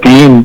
3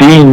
3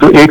تو ایک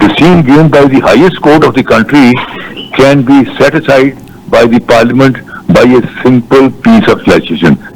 decision given by the highest court of the country can be set aside by the parliament by a simple piece of legislation।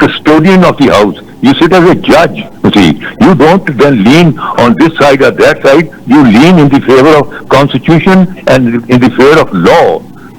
custodian of the house, you sit as a judge, you see, you don't then lean on this side or that side, you lean in the favor of constitution and in the favor of law।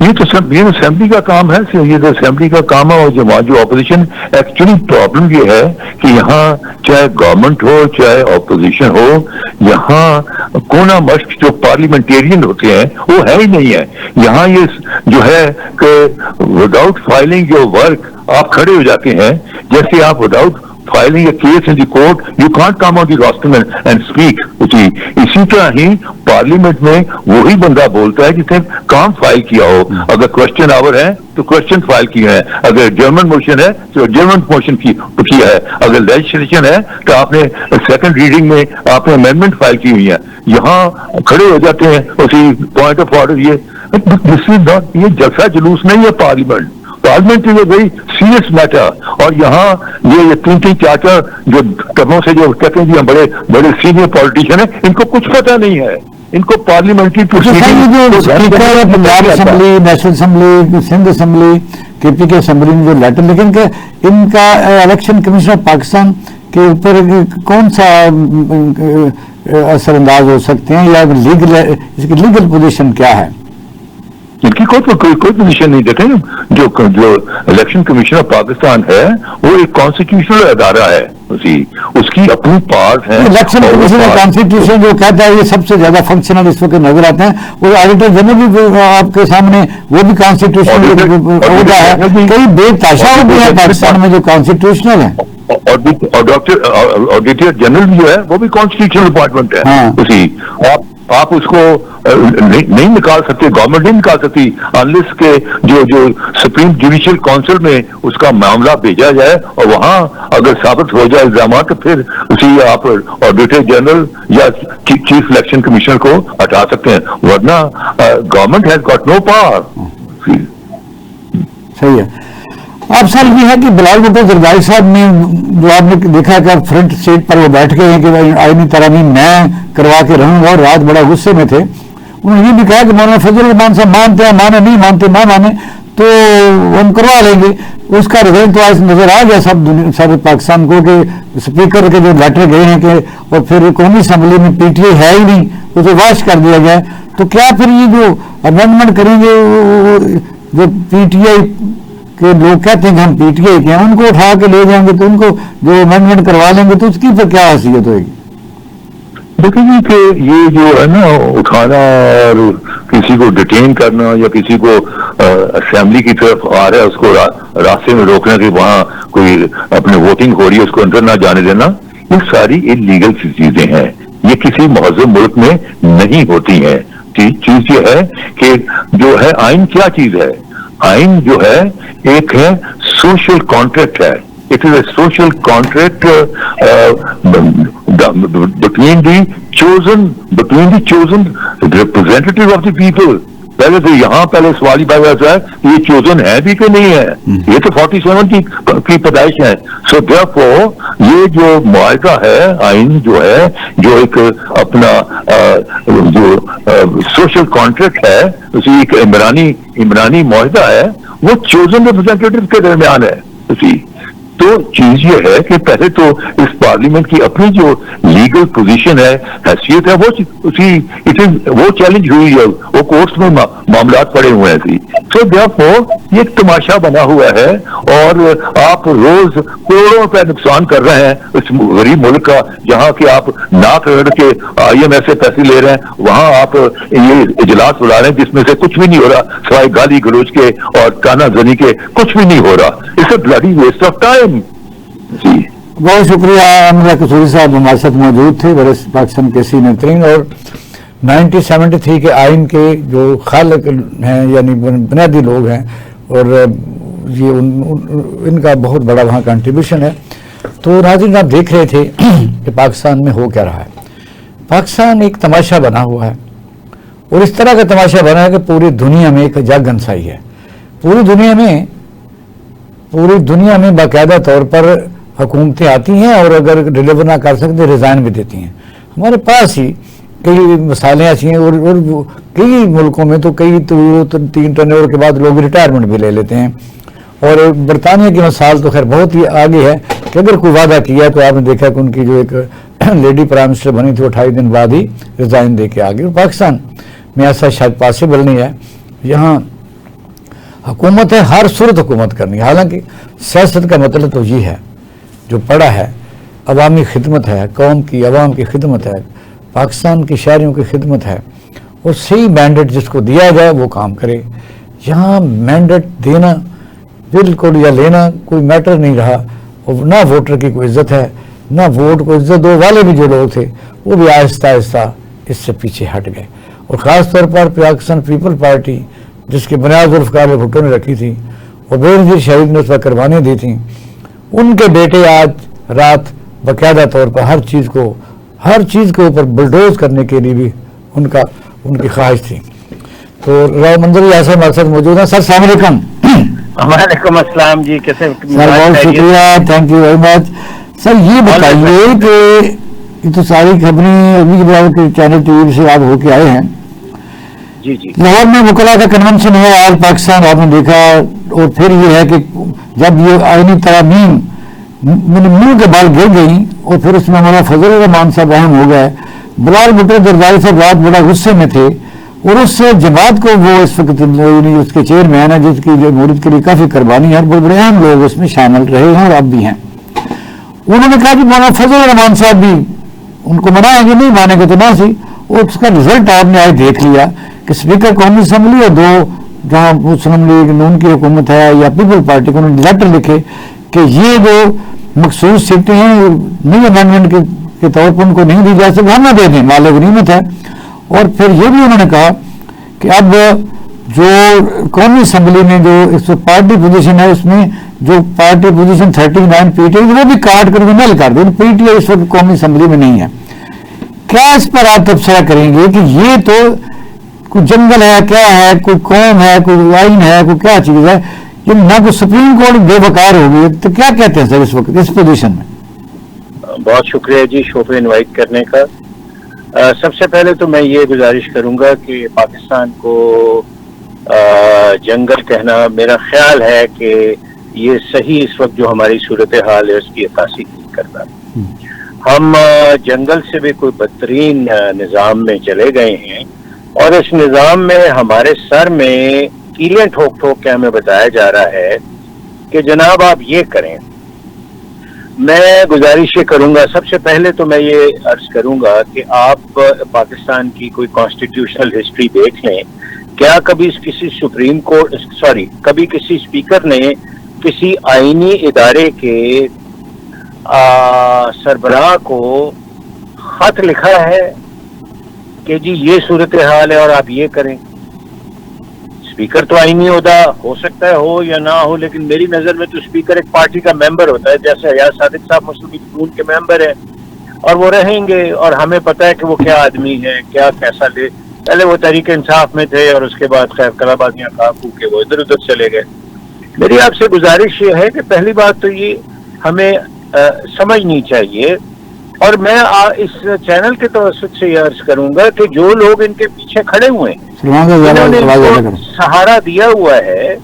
یہ تو assembly کا کام ہے، یہ تو assembly کا کام ہے. اور جو اپوزیشن، ایکچولی پرابلم یہ ہے کہ یہاں چاہے گورنمنٹ ہو چاہے اپوزیشن ہو، یہاں کونا مشق جو پارلیمنٹیرین ہوتے ہیں وہ ہے ہی نہیں ہے. یہاں یہ جو ہے کہ وداؤٹ فائلنگ یور ورک آپ کھڑے ہو جاتے ہیں. جیسے آپ without filing a case in the court, you can't come on the rostrum and speak. اسی طرح ہی پارلیمنٹ میں وہی بندہ بولتا ہے جس نے کام فائل کیا ہو. اگر کوشچن آور ہے تو کوشچن فائل کیا ہے، اگر جرمن موشن ہے تو جرمن موشن کیا ہے، اگر لیجسلیشن ہے تو آپ نے سیکنڈ ریڈنگ میں آپ نے امینڈمنٹ فائل کی ہوئی ہے. یہاں کھڑے ہو جاتے ہیں اسی پوائنٹ آف آرڈر. یہ جلسہ جلوس نہیں ہے parliament. Parliament is a very serious matter. اور یہاں یہ تین چار جو ٹرموں سے جو کہتے ہیں جی ہم بڑے بڑے سینئر پالیٹیشین ہیں، ان کو کچھ پتہ نہیں ہے. ان کو parliamentary Punjab assembly, national assembly, Sindh assembly, کے پی کے اسمبلی میں جو لیٹر لیکن کہ ان کا الیکشن کمیشن آف پاکستان کے اوپر کون سا اثر انداز ہو سکتے ہیں، یا اس کی لیگل پوزیشن کیا ہے؟ ان کی کوئی پوزیشن نہیں. دیتے جو الیکشن کمیشن آف پاکستان ہے وہ ایک کانسٹیٹیوشنل ادارہ ہے، اس کی اپنی پارٹ ہے. الیکشن کمیشن کانسٹیٹیوشن جو کہتا ہے یہ سب سے زیادہ فنکشنل اس وقت نظر آتے ہیں. وہ آڈیٹر جنرل بھی آپ کے سامنے وہ بھی کانسٹیٹیوشنل عہدہ ہے. کئی بے تحاشا بھی ہیں پاکستان میں جو کانسٹیٹیوشنل ہیں. اور ڈاکٹر آڈیٹر جنرل جو ہے وہ بھی کانسٹیٹیوشنل ڈپارٹمنٹ ہے. آپ اس کو نہیں نکال سکتے، گورنمنٹ نہیں نکال سکتی انلیس کے جو سپریم جوڈیشل کونسل میں اس کا معاملہ بھیجا جائے اور وہاں اگر ثابت ہو جائے الزامات تو پھر اسی آپ آڈیٹر جنرل یا چیف الیکشن کمیشنر کو ہٹا سکتے ہیں. ورنہ government has got no power. صحیح ہے. اب سر یہ ہے کہ بلال بھٹو زرداری صاحب نے جو آپ نے دیکھا کہ فرنٹ سیٹ پر وہ بیٹھ گئے ہیں کہ آئینی ترامیم میں کروا کے رہوں گا، اور رات بڑا غصے میں تھے. انہوں نے یہ بھی کہا کہ مولانا فضل الرحمان صاحب مانتے ہیں مانے، نہیں مانتے نہ مانے تو ہم کروا لیں گے. اس کا رزلٹ تو آج نظر آ گیا سب پاکستان کو کہ اسپیکر کے جو لیٹر گئے ہیں کہ اور پھر قومی اسمبلی میں پی ٹی اے ہے ہی نہیں، اسے واش کر دیا گیا. تو کیا پھر یہ جو امینڈمنٹ کریں گے جو پی ٹی آئی کہ لوگ کہتے ہیں کہ ہم پی ٹی آئی کے ہیں، ان کو اٹھا کے لے جائیں گے تو ان کو جو امینڈمنٹ کروا لیں گے تو اس کی پھر کیا حیثیت ہوئے گی؟ دیکھیں گے کہ یہ جو ہے نا اٹھانا اور کسی کو ڈیٹین کرنا یا کسی کو اسمبلی کی طرف آ رہا ہے اس کو راستے میں روکنا کہ وہاں کوئی اپنے ووٹنگ ہو رہی ہے اس کو اندر نہ جانے دینا، یہ ساری انلیگل چیزیں ہیں. یہ کسی مہذب ملک میں نہیں ہوتی ہیں. چیز یہ ہے کہ جو ہے آئین کیا چیز ہے. آئین جو ہے ایک ہے سوشل کانٹریکٹ ہے. It is a social contract between the chosen representative of the people. پہلے تو یہاں پہلے سوال ہی پیدا ہے کہ یہ چوزن ہے بھی کہ نہیں ہے. یہ تو 47 کی پیدائش ہے. سو therefore یہ جو معاہدہ ہے آئین جو ہے جو ایک اپنا جو سوشل کانٹریکٹ ہے اسی ایک عمرانی معاہدہ ہے وہ چوزن ریپرزینٹیٹیو کے درمیان ہے. اسی تو چیز یہ ہے کہ پہلے تو اس پارلیمنٹ کی اپنی جو لیگل پوزیشن ہے حیثیت ہے وہ چیلنج ہوئی ہے. وہ کورٹس میں معاملات پڑے ہوئے ہیں. سو therefore یہ ایک تماشا بنا ہوا ہے اور آپ روز کروڑوں روپے نقصان کر رہے ہیں اس غریب ملک کا جہاں کہ آپ ناک رگڑ کے آئی ایم ایف سے پیسے لے رہے ہیں. وہاں آپ یہ اجلاس بلا رہے ہیں جس میں سے کچھ بھی نہیں ہو رہا سوائے گالی گلوچ کے اور کانا زنی کے، کچھ بھی نہیں ہو رہا. It's a bloody waste of time. جی بہت شکریہ. امرا قصوری صاحب ہمارے ساتھ موجود تھے، بڑے پاکستان کے سینئر ترین اور 1973 کے آئین کے جو خالق ہیں یعنی بنیادی لوگ ہیں، اور یہ ان کا بہت بڑا وہاں کنٹریبیوشن ہے. تو ناظرین آپ دیکھ رہے تھے کہ پاکستان میں ہو کیا رہا ہے. پاکستان ایک تماشا بنا ہوا ہے اور اس طرح کا تماشا بنا ہے کہ پوری دنیا میں ایک جگ انسائی ہے. پوری دنیا میں باقاعدہ طور پر حکومتیں آتی ہیں اور اگر ڈیلیور نہ کر سکتے ریزائن بھی دیتی ہیں. ہمارے پاس ہی کئی مثالیں ایسی ہیں اور کئی ملکوں میں تو کئی 3 ٹرن کے بعد لوگ ریٹائرمنٹ بھی لے لیتے ہیں. اور برطانیہ کی مثال تو خیر بہت ہی آگے ہے کہ اگر کوئی وعدہ کیا تو آپ نے دیکھا کہ ان کی جو ایک لیڈی پرائم منسٹر بنی تھی 28 دن بعد ہی ریزائن دے کے آ گئی. پاکستان میں ایسا شاید پاسبل نہیں ہے. یہاں حکومت ہے ہر صورت حکومت کرنی ہے. حالانکہ سیاست کا مطلب تو یہ ہے جو پڑا ہے عوامی خدمت ہے, قوم کی عوام کی خدمت ہے, پاکستان کی شہریوں کی خدمت ہے, اور صحیح مینڈیٹ جس کو دیا جائے وہ کام کرے. یہاں مینڈیٹ دینا بالکل یا لینا کوئی میٹر نہیں رہا, اور نہ ووٹر کی کوئی عزت ہے, نہ ووٹ کو عزت دو والے بھی جو لوگ تھے وہ بھی آہستہ آہستہ اس سے پیچھے ہٹ گئے. اور خاص طور پر پاکستان پیپل پارٹی جس کی بنیاد ذوالفقار بھٹو نے رکھی تھی اور بے نظیر شہید نے اس پر قربانیاں دی تھیں, ان کے بیٹے آج رات باقاعدہ طور پر ہر چیز کے اوپر بلڈوز کرنے کے لیے بھی ان کی خواہش تھی. تو راؤ منظر ایسے ہمارے ساتھ موجود ہیں. سر السلام علیکم. وعلیکم السلام جی, کیسے؟ سر بہت شکریہ, تھینک یو ویری مچ. سر یہ بتائیے کہ یہ تو ساری خبریں ابھی کے چینل ٹی وی سے آپ ہو کے آئے ہیں. جی جی, لاہور میں وکلاء کا کنونشن ہے آج پاکستان, آپ نے دیکھا, اور پھر یہ ہے کہ جب یہ آئینی ترامیم منہ کے بال گر گئی اور پھر اس میں مولانا فضل الرحمان صاحب اہم ہو گئے. بلال بھٹو زرداری صاحب رات بڑا غصے میں تھے, اور اس سے جماعت کو وہ اس وقت اس کے چیئرمین ہے جس کی مورد کے لیے کافی قربانی ہے, بڑے بڑے اہم لوگ اس میں شامل رہے ہیں اور اب بھی ہیں. انہوں نے کہا کہ مولانا فضل الرحمان صاحب بھی ان کو منائیں گے, نہیں مانے گے تو نہ سی. اور اس کا رزلٹ آپ نے آج دیکھ لیا کہ اسپیکر قومی اسمبلی اور دو جہاں مسلم لیگ نون کی حکومت ہے یا پیپل پارٹی کو انہوں نے لیٹر لکھے کہ یہ جو مخصوص سیٹیں ہیں نئی امینڈمنٹ کے طور پر ان کو نہیں دی جا سکتی, ہم نہ دے دیں, مال غنیمت ہے. اور پھر یہ بھی انہوں نے کہا کہ اب جو قومی اسمبلی میں جو اس پارٹی پوزیشن ہے اس میں جو party position 39 P T I وہ بھی کاٹ کر نل کر دیں, پی ٹی آئی اس وقت قومی اسمبلی میں نہیں ہے. کیا اس پر آپ تبصرہ کریں گے کہ یہ تو کوئی جنگل ہے, کیا ہے, کوئی قوم ہے, کوئی آئین ہے, کوئی کیا چیز ہے, یہ نہ کوئی سپریم کورٹ بے وقار ہوگی, تو کیا کہتے ہیں سر اس وقت اس پوزیشن میں؟ بہت شکریہ جی شو پہ انوائٹ کرنے کا. سب سے پہلے تو میں یہ گزارش کروں گا کہ پاکستان کو جنگل کہنا میرا خیال ہے کہ یہ صحیح اس وقت جو ہماری صورتحال ہے اس کی عکاسی نہیں کرتا. ہم جنگل سے بھی کوئی بدترین نظام میں چلے گئے ہیں, اور اس نظام میں ہمارے سر میں کیلیاں ٹھوک ٹھوک کے ہمیں بتایا جا رہا ہے کہ جناب آپ یہ کریں. میں گزارش یہ کروں گا, سب سے پہلے تو میں یہ عرض کروں گا کہ آپ پاکستان کی کوئی کانسٹیٹیوشنل ہسٹری دیکھ لیں. کیا کبھی کسی سپریم کورٹ کبھی کسی اسپیکر نے کسی آئینی ادارے کے سربراہ کو خط لکھا ہے کہ جی یہ صورتحال ہے اور آپ یہ کریں؟ اسپیکر تو آئینی عہدہ ہو سکتا ہے ہو یا نہ ہو, لیکن میری نظر میں تو اسپیکر ایک پارٹی کا ممبر ہوتا ہے, جیسے ایاز صادق صاحب مسلم لیگ نون کے ممبر ہیں اور وہ رہیں گے, اور ہمیں پتہ ہے کہ وہ کیا آدمی ہے, کیا کیسا لے. پہلے وہ تحریک انصاف میں تھے اور اس کے بعد خیر کلا بازیاں کھا پھو کے وہ ادھر ادھر چلے گئے. میری آپ سے گزارش یہ ہے کہ پہلی بات تو یہ ہمیں سمجھنی چاہیے, اور میں اس چینل کے توسط سے یہ عرض کروں گا کہ جو لوگ ان کے پیچھے کھڑے ہوئے ہیں, انہوں نے ان کو سہارا دیا ہوا ہے,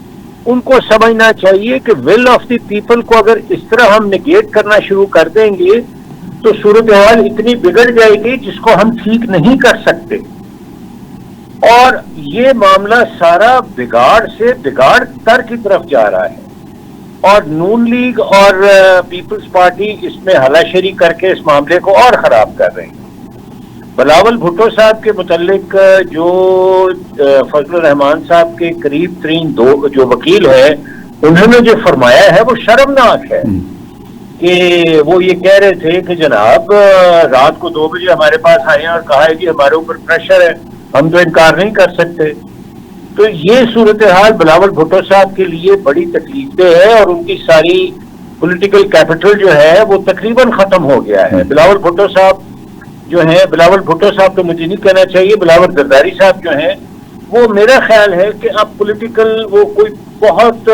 ان کو سمجھنا چاہیے کہ ول آف دی پیپل کو اگر اس طرح ہم نگیٹ کرنا شروع کر دیں گے تو صورتحال اتنی بگڑ جائے گی جس کو ہم ٹھیک نہیں کر سکتے. اور یہ معاملہ سارا بگاڑ سے بگاڑ تر کی طرف جا رہا ہے, اور نون لیگ اور پیپلز پارٹی اس میں ہلاشری کر کے اس معاملے کو اور خراب کر رہے ہیں. بلاول بھٹو صاحب کے متعلق جو فضل الرحمان صاحب کے قریب ترین دو جو وکیل ہیں انہوں نے جو فرمایا ہے وہ شرمناک ہے کہ وہ یہ کہہ رہے تھے کہ جناب رات کو 2 بجے ہمارے پاس آئے ہیں اور کہا ہے کہ ہمارے اوپر پریشر ہے, ہم تو انکار نہیں کر سکتے. تو یہ صورتحال بلاول بھٹو صاحب کے لیے بڑی تکلیف دہ ہے, اور ان کی ساری پولیٹیکل کیپٹل جو ہے وہ تقریباً ختم ہو گیا ہے. بلاول بھٹو صاحب جو ہیں, بلاول بھٹو صاحب تو مجھے نہیں کہنا چاہیے, بلاول زرداری صاحب جو ہیں وہ میرا خیال ہے کہ اب پولیٹیکل وہ کوئی بہت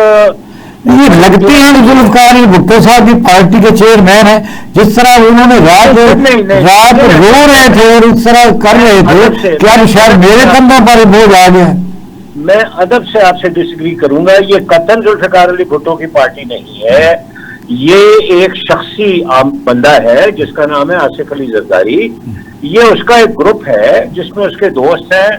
یہ لگتے ہیں ذوالفقار بھٹو صاحب کی پارٹی کے چیئرمین ہیں, جس طرح انہوں نے رات رو رہے تھے اور اس طرح کر رہے تھے کہ اب شاید میرے کندھوں پر بوجھ آ گیا. میں ادب سے آپ سے ڈس ایگری کروں گا, یہ قطعاً ذوالفقار علی بھٹو کی پارٹی نہیں ہے, یہ ایک شخصی عام بندہ ہے جس کا نام ہے آصف علی زرداری. یہ اس کا ایک گروپ ہے جس میں اس کے دوست ہیں,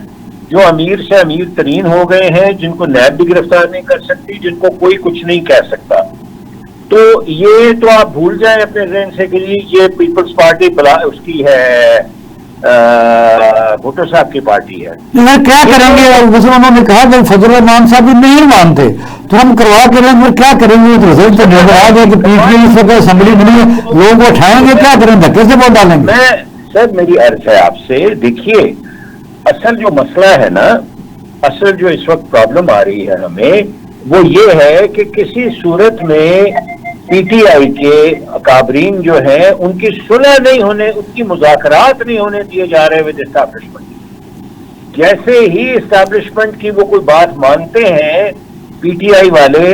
جو امیر سے امیر ترین ہو گئے ہیں، جن کو نیب بھی گرفتار نہیں کر سکتی، جن کو کوئی کچھ نہیں کہہ سکتا. تو یہ تو آپ بھول جائیں اپنے ذہن سے کہ یہ پیپلز پارٹی اس کی ہے، بھٹو صاحب کی پارٹی ہے. کیا کریں گے؟ اور انہوں نے کہا کہ فضل الرحمان صاحب بھی نہیں مانتے تو ہم کروا کے لیں، پھر کیا کریں گے؟ رزلٹ تو نظر آ گیا کہ پی ٹی آئی سے اسمبلی بنی ہے، لوگوں کو اٹھائیں گے، کیا کریں؟ دھکے سے ووٹ ڈالیں گے. سر میری عرض ہے آپ سے، دیکھیے اصل جو مسئلہ ہے نا، اصل جو اس وقت پرابلم آ رہی ہے ہمیں، وہ یہ ہے کہ کسی صورت میں پی ٹی آئی کے اکابرین جو ہیں ان کی صلح نہیں ہونے، ان کی مذاکرات نہیں ہونے دیے جا رہے ود اسٹیبلشمنٹ. جیسے ہی اسٹیبلشمنٹ کی وہ کوئی بات مانتے ہیں پی ٹی آئی والے،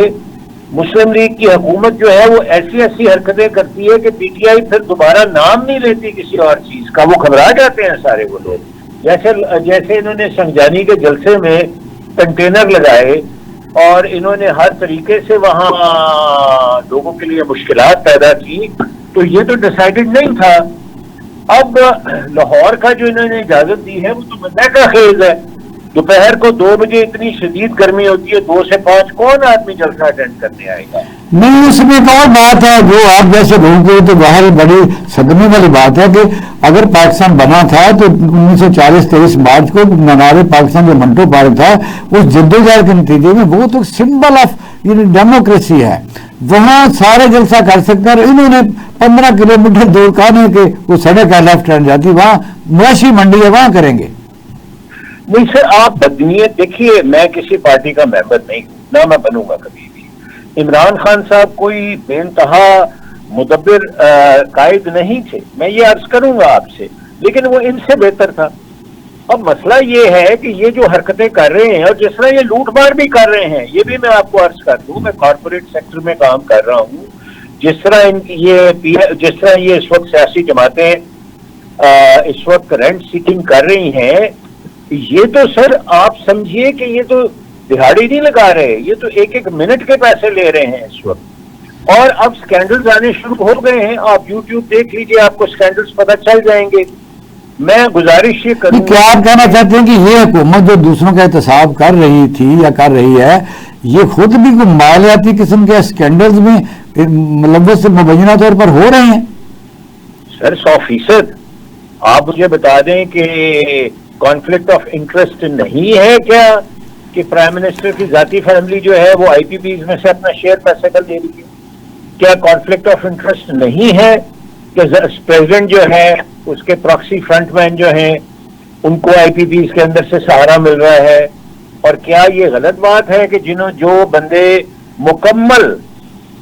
مسلم لیگ کی حکومت جو ہے وہ ایسی ایسی حرکتیں کرتی ہے کہ پی ٹی آئی پھر دوبارہ نام نہیں لیتی کسی اور چیز کا، وہ گھبرا جاتے ہیں سارے وہ لوگ. جیسے انہوں نے سنجانی کے جلسے میں کنٹینر لگائے اور انہوں نے ہر طریقے سے وہاں لوگوں کے لیے مشکلات پیدا کی، تو یہ تو ڈیسائیڈڈ نہیں تھا. اب لاہور کا جو انہوں نے اجازت دی ہے وہ تو مزہ کا خیز ہے. دوپہر کو 2 بجے اتنی شدید گرمی ہوتی ہے، 2 سے 5 کون آدمی جلسہ اٹینڈ کرنے آئے گا؟ نہیں، اس میں ایک اور بات ہے جو آپ جیسے لوگوں کے تو باہر بڑی صدمے والی بات ہے کہ اگر پاکستان بنا تھا تو 1940-23 مارچ کو منار پاکستان جو منٹو پارک تھا، اس جدوجہد کے نتیجے میں وہ تو سمبل آف ڈیموکریسی ہے، وہاں سارے جلسہ کر سکتے ہیں. انہوں نے 15 کلومیٹر دور کہنے کہ وہ سڑک ہے لیفٹ ہینڈ جاتی، وہاں مویشی منڈی ہے، وہاں کریں گے. نہیں سر، آپ بدنیت دیکھیے، میں کسی پارٹی کا ممبر نہیں ہوں، نہ میں بنوں گا کبھی بھی. عمران خان صاحب کوئی بے انتہا مدبر قائد نہیں تھے، میں یہ عرض کروں گا آپ سے، لیکن وہ ان سے بہتر تھا. اب مسئلہ یہ ہے کہ یہ جو حرکتیں کر رہے ہیں اور جس طرح یہ لوٹ مار بھی کر رہے ہیں، یہ بھی میں آپ کو عرض کر دوں، میں کارپوریٹ سیکٹر میں کام کر رہا ہوں. جس طرح یہ اس وقت سیاسی جماعتیں اس وقت رینٹ سیٹنگ کر رہی ہیں، یہ تو سر آپ سمجھیے کہ یہ تو دہاڑی نہیں لگا رہے، یہ تو ایک ایک منٹ کے پیسے لے رہے ہیں اس وقت. اور اب سکینڈلز آنے شروع ہو گئے ہیں، آپ یوٹیوب دیکھ لیجئے، آپ کو سکینڈلز پتہ چل جائیں گے. میں گزارش یہ کروں، کیا آپ کہنا چاہتے ہیں کہ یہ حکومت جو دوسروں کا احتساب کر رہی تھی یا کر رہی ہے، یہ خود بھی کوئی مالیاتی قسم کے اسکینڈلز میں ملوث مبینہ طور پر ہو رہے ہیں؟ سر 100%. آپ مجھے بتا دیں کہ کانفلکٹ آف انٹرسٹ نہیں ہے کیا کہ پرائم منسٹر کی ذاتی فیملی جو ہے وہ آئی پی پیز میں سے اپنا شیئر پیسے کا دے رہی ہے؟ کیا کانفلکٹ آف انٹرسٹ نہیں ہے کہ پریزیڈنٹ جو ہے اس کے پراکسی فرنٹ مین جو ہیں ان کو آئی پی پیز کے اندر سے سہارا مل رہا ہے؟ اور کیا یہ غلط بات ہے کہ جو بندے مکمل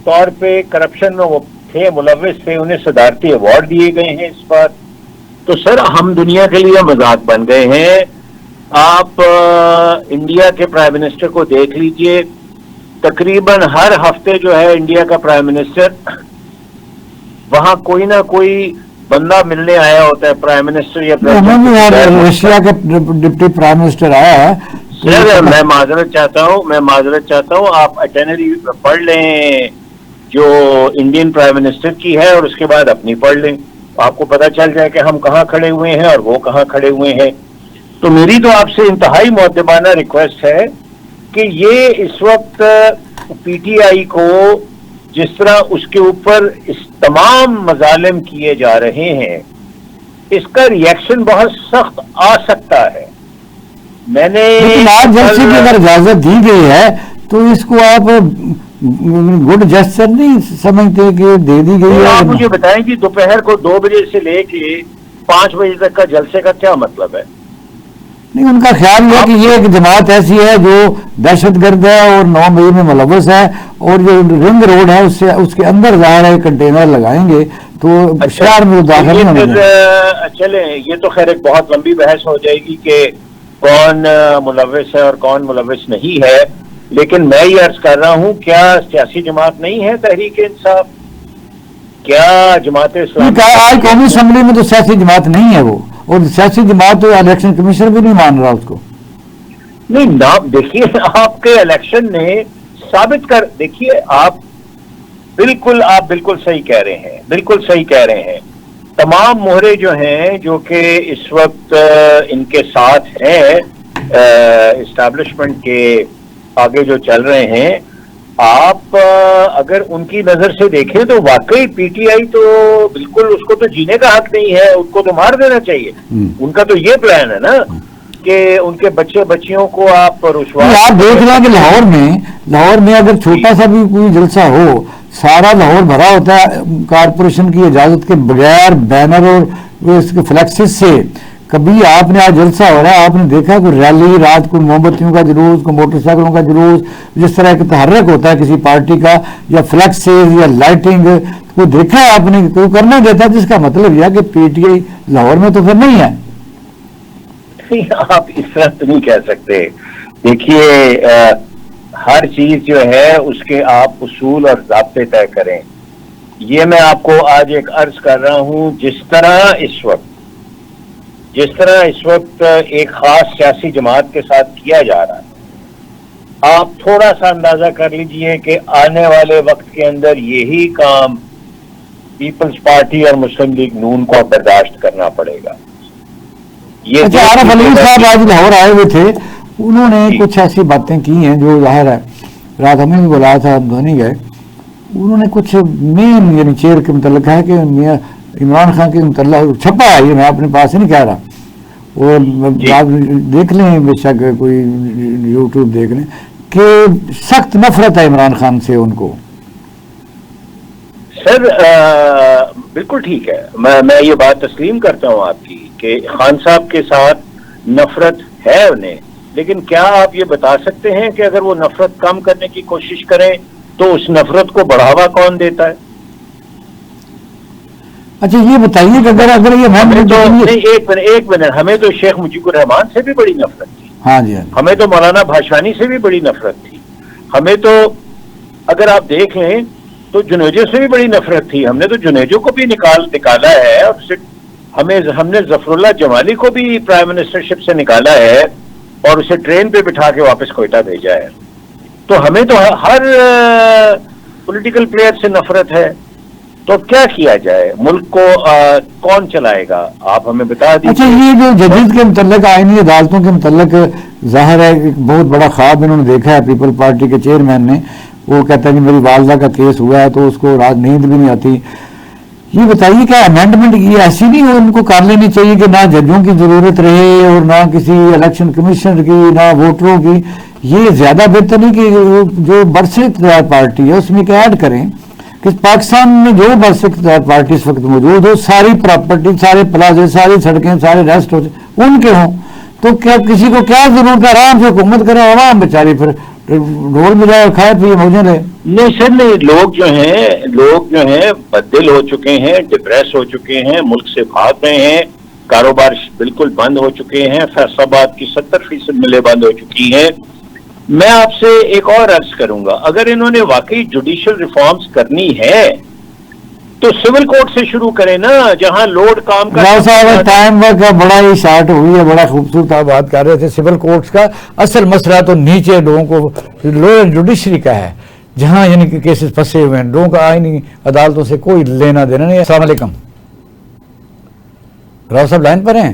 طور پہ کرپشن میں وہ تھے، ملوث تھے، انہیں صدارتی ایوارڈ دیے گئے ہیں اس بار؟ تو سر ہم دنیا کے لیے مذاق بن گئے ہیں. آپ انڈیا کے پرائم منسٹر کو دیکھ لیجئے، تقریباً ہر ہفتے جو ہے انڈیا کا پرائم منسٹر وہاں کوئی نہ کوئی بندہ ملنے آیا ہوتا ہے، پرائم منسٹر یا رشیا کا ڈپٹی پرائم منسٹر آیا ہے. سر میں معذرت چاہتا ہوں، آپ اٹینری پڑھ لیں جو انڈین پرائم منسٹر کی ہے اور اس کے بعد اپنی پڑھ لیں، آپ کو پتہ چل جائے کہ ہم کہاں کھڑے ہوئے ہیں اور وہ کہاں کھڑے ہوئے ہیں. تو میری تو آپ سے انتہائی مؤدبانہ ریکویسٹ ہے کہ یہ اس وقت پی ٹی آئی کو جس طرح اس کے اوپر اس تمام مظالم کیے جا رہے ہیں، اس کا ری ایکشن بہت سخت آ سکتا ہے. میں نے آج جلسے کی اگر اجازت دی گئی ہے تو اس کو آپ گڈ جسچر نہیں سمجھتے کہ دے دی گئی ہے؟ آپ مجھے بتائیں کہ دوپہر کو 2 بجے سے لے کے 5 بجے تک کا جلسے کا کیا مطلب ہے؟ نہیں، ان کا خیال یہ کہ یہ ایک جماعت ایسی ہے جو دہشت گرد ہے اور 9 مئی میں ملوث ہے، اور جو رنگ روڈ ہے اس کے اندر ظاہر ہے کنٹینر لگائیں گے تو شہر میں داخل نہیں ہونا. چلیں، یہ تو خیر ایک بہت لمبی بحث ہو جائے گی کہ کون ملوث ہے اور کون ملوث نہیں ہے، لیکن میں یہ عرض کر رہا ہوں، کیا سیاسی جماعت نہیں ہے تحریک انصاف؟ کیا جماعت اسلامی آج قومی اسمبلی میں تو سیاسی جماعت نہیں ہے وہ، اور سیاسی جماعت تو الیکشن کمیشن بھی نہیں مان رہا اس کو. نہیں نام دیکھیے، آپ کے الیکشن نے ثابت کر، دیکھیے آپ بالکل صحیح کہہ رہے ہیں. تمام مہرے جو ہیں جو کہ اس وقت ان کے ساتھ ہیں، اسٹیبلشمنٹ کے آگے جو چل رہے ہیں، آپ اگر ان کی نظر سے دیکھیں تو واقعی پی ٹی آئی تو بالکل اس کو تو جینے کا حق نہیں ہے، ان کو تو مار دینا چاہیے. ان کا تو یہ پلان ہے نا کہ ان کے بچے بچیوں کو آپ رسوا. آپ دیکھ رہے ہیں کہ لاہور میں اگر چھوٹا سا بھی کوئی جلسہ ہو، سارا لاہور بھرا ہوتا ہے کارپوریشن کی اجازت کے بغیر، بینر اور اس کے فلیکسز سے. کبھی آپ نے آج جلسہ ہو رہا ہے، آپ نے دیکھا کوئی ریلی رات کو موم بتیوں کا جلوس، کوئی موٹر سائیکلوں کا جلوس، جس طرح کا تحرک ہوتا ہے کسی پارٹی کا، یا فلیکسز یا لائٹنگ، کوئی دیکھا ہے آپ نے؟ کوئی کرنا دیتا، جس کا مطلب یہ کہ پی ٹی آئی لاہور میں تو پھر نہیں ہے. آپ اس طرح تو نہیں کہہ سکتے. دیکھیے ہر چیز جو ہے اس کے آپ اصول اور ضابطے طے کریں. یہ میں آپ کو آج ایک عرض کر رہا ہوں، جس طرح اس وقت ایک خاص سیاسی جماعت کے ساتھ کیا جا رہا ہے، آپ تھوڑا سا اندازہ کر لیجئے کہ آنے والے وقت کے اندر یہی کام پیپلز پارٹی اور مسلم لیگ نون کو برداشت کرنا پڑے گا. اچھا، عارف علوی صاحب آج لاہور آئے ہوئے تھے، انہوں نے کچھ ایسی باتیں کی ہیں جو ظاہر ہے، رات ہمیں بھی بلایا تھا، ہم دھونی گئے. انہوں نے کچھ مین یعنی چیئر کے متعلق ہے کہ عمران خان کے متعلق چھپا ہے، یہ میں اپنے پاس نہیں کہہ رہا، اور آپ دیکھ لیں بے شک، کوئی یوٹیوب دیکھ لیں، کہ سخت نفرت ہے عمران خان سے ان کو. سر بالکل ٹھیک ہے، میں یہ بات تسلیم کرتا ہوں آپ کی کہ خان صاحب کے ساتھ نفرت ہے انہیں، لیکن کیا آپ یہ بتا سکتے ہیں کہ اگر وہ نفرت کم کرنے کی کوشش کریں تو اس نفرت کو بڑھاوا کون دیتا ہے؟ اچھا یہ بتائیے کہ اگر یہ ایک منٹ، ہمیں تو شیخ مجیب الرحمان سے بھی بڑی نفرت تھی. ہاں جی، ہمیں تو مولانا بھاشوانی سے بھی بڑی نفرت تھی. ہمیں تو اگر آپ دیکھ لیں تو جنیجو سے بھی بڑی نفرت تھی. ہم نے تو جنیجو کو بھی نکالا ہے، اور ہم نے ظفر اللہ جمالی کو بھی پرائم منسٹرشپ سے نکالا ہے اور اسے ٹرین پہ بٹھا کے واپس کوئٹہ بھیجا ہے. تو ہمیں تو ہر پولیٹیکل پلیئر سے نفرت ہے. تو کیا کیا جائے؟ ملک کو کون چلائے گا؟ آپ ہمیں بتا دیجیے. اچھا، یہ جو جدید کے متعلق آئینی عدالتوں کے متعلق ظاہر ہے ایک بہت بڑا خواب انہوں نے دیکھا ہے پیپل پارٹی کے چیئرمین نے. وہ کہتا ہے کہ میری والدہ کا کیس ہوا ہے تو اس کو رات نیند بھی نہیں آتی. یہ بتائیے کیا امینڈمنٹ یہ ایسی نہیں ہو ان کو کر لینی چاہیے کہ نہ ججوں کی ضرورت رہے اور نہ کسی الیکشن کمیشنر کی، نہ ووٹروں کی؟ یہ زیادہ بہتر نہیں کہ جو برسر اقتدار پارٹی ہے اس میں ایڈ کریں کہ پاکستان میں جو برسر اقتدار پارٹی اس وقت موجود ہو، ساری پراپرٹی، سارے پلازے، ساری سڑکیں، سارے ریسٹ ان کے ہوں. تو کیا کسی کو کیا ضرورت ہے؟ آرام سے حکومت کرے، عوام بیچاری پھر ڈھول بجائے اور کھائے پیے موجیں رہے. نہیں سر، نہیں، لوگ جو ہیں بددل ہو چکے ہیں، ڈپریس ہو چکے ہیں، ملک سے بھاگ رہے ہیں، کاروبار بالکل بند ہو چکے ہیں، فیصل آباد کی 70% ملیں بند ہو چکی ہیں. میں آپ سے ایک اور عرض کروں گا، اگر انہوں نے واقعی جوڈیشل ریفارمز کرنی ہے تو سول کورٹ سے شروع کریں نا، جہاں لوڈ کام کا ٹائم کا بڑا ہی شارٹ ہوئی ہے. بڑا خوبصورت آپ بات کر رہے تھے سول کورٹس کا. اصل مسئلہ تو نیچے لوگوں کو لوئر جوڈیشری کا ہے، جہاں یعنی کہ کیسز پھنسے ہوئے ہیں. لوگوں کا آئینی عدالتوں سے کوئی لینا دینا نہیں. السلام علیکم، راؤ صاحب لائن پر ہیں؟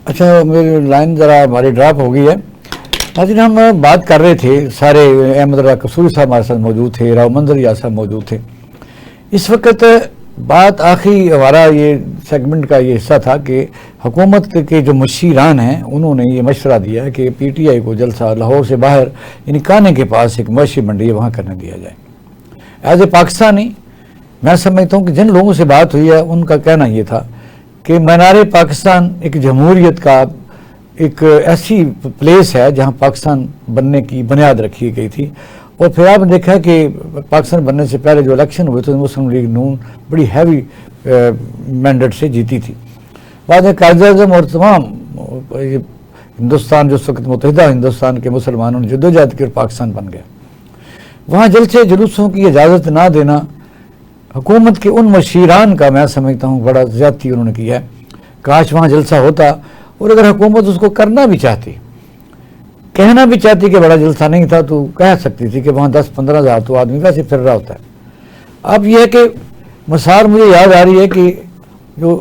اچھا، میری لائن ذرا ہماری ڈراپ ہو گئی ہے. حاضرین، ہم بات کر رہے تھے، سارے احمد اللہ قصوری صاحب ہمارے ساتھ موجود تھے، راؤ منظر صاحب موجود تھے. اس وقت بات آخری ہمارا یہ سیگمنٹ کا یہ حصہ تھا کہ حکومت کے جو مشیران ہیں انہوں نے یہ مشورہ دیا ہے کہ پی ٹی آئی کو جلسہ لاہور سے باہر یعنی کانے کے پاس ایک مویشی منڈی ہے وہاں کرنے دیا جائے. ایز اے پاکستانی میں سمجھتا ہوں کہ جن لوگوں سے بات ہوئی ہے ان کا کہنا یہ تھا کہ مینار پاکستان ایک جمہوریت کا ایک ایسی پلیس ہے جہاں پاکستان بننے کی بنیاد رکھی گئی تھی. اور پھر آپ نے دیکھا کہ پاکستان بننے سے پہلے جو الیکشن ہوئے تھے مسلم لیگ نون بڑی ہیوی مینڈیٹ سے جیتی تھی. بعد میں قائد اعظم اور تمام ہندوستان جو اس وقت متحدہ ہندوستان کے مسلمانوں نے جدوجہد کی اور پاکستان بن گیا. وہاں جلسے جلوسوں کی اجازت نہ دینا حکومت کے ان مشیران کا میں سمجھتا ہوں بڑا زیادتی انہوں نے کیا ہے. کاش وہاں جلسہ ہوتا، اور اگر حکومت اس کو کرنا بھی چاہتی، کہنا بھی چاہتی کہ بڑا جلسہ نہیں تھا، تو کہہ سکتی تھی کہ وہاں 10-15 ہزار تو آدمی ویسے پھر رہا ہوتا ہے. اب یہ ہے کہ مسار مجھے یاد آ رہی ہے کہ جو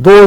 2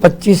25